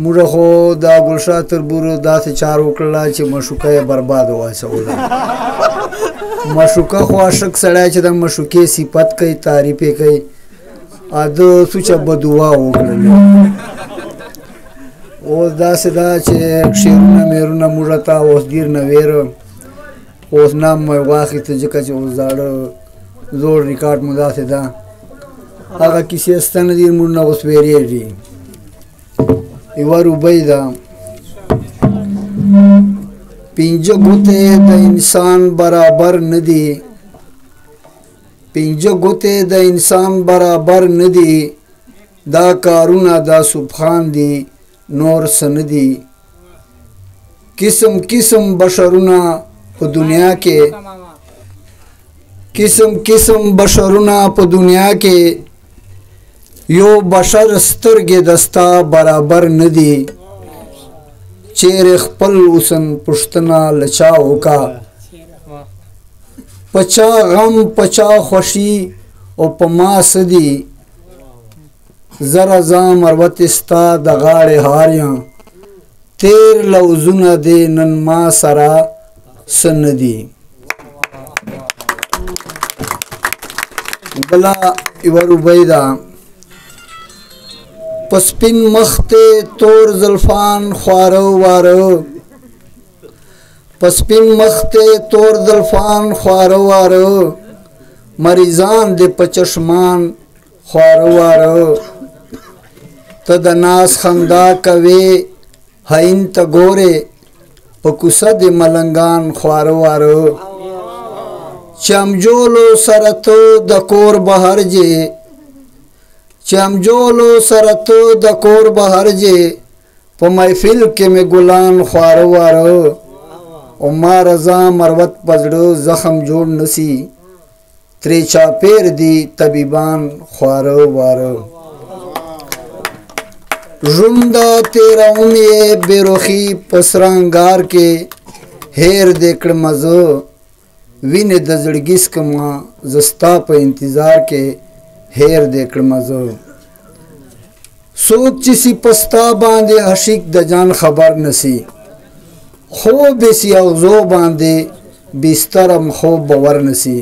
موږ خو دا ګلشاه تربور داسې چار وکړله چې مشوکه یې برباد واچوله مشوکه خو عاشق سړی چې د مشوکې صفت کوي تعریف یې کوي ده سوچه بدعا وکړله اوس داسې ده چې شعرونه میرونه موږ ته اوس ډېر نه ویره اوس نام مې واخیسته ځکه چې اوس زاړه زوړ ریکارډ مو داسې ده هغه کیسې شته نه دي موږ نه اوس ویرېږي یوه روبۍ ده پنځه ګوتې د انسان برابر نه دي پنځه ګوتې د انسان برابر نه دي دا کارونه دا سبحان دي نور څه نه دي قسم قسم بشرونه په دنیا کې قسم قسم بشرونه په دنیا کې یو بشر سترګې دستا برابر نه دي چیرې خپل اوسن پوښتنه له چا وکړه په چا غم په چا خوښي او په ما څه دي زره ځه مروتې ستا د غاړې هار یم تېر لوظونه دې نن ما سره څه نه دي بله یوه روبۍ ده په سپین مخ ته تور زلفان خواره واره په سپین مخ ته تور زلفان خواره واره مریضان دې په چشمان خواره واره ته د ناز خندا کوې هین ته ګورې په کوڅه دې ملنګان خواره واره چمجولو سره ته د کور بهر جې چمجولو سره ته د کور بهر جې په محفل کې مې ګلان خواره واره او ما رضا مروت په زړه زخم جوړ نسی ترې چاپېر دي طبیبان خواره واره ژونده تېروم یې بېروخي په سره انګار کې هېر دې کړمه زه وینې د زړګي څکمه زه ستا په انتظار کې هېر دې کړمه زه څوک چې سي په ستا باندې عشق د جان خبر نسی خوب یې سي اغزو باندې بسترم خوب باور نسی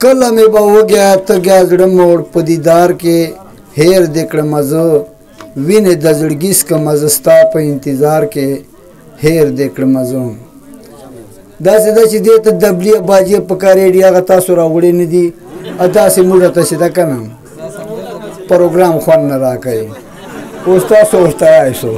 کله مې به وږی تږی زړه موړ په دیدار کې هېر دې کړمه زه وینې د زړګي څکمه زه ستا په انتظار کې هېر دې کړمه زه داسې ده چې دې ته دبلي باجې پکارېږي هغه تاسو راوړی نه دي داسې موږ ته چې ده که نه پروګرام خوند نه راکوي اوس تاسو ورته رایې شو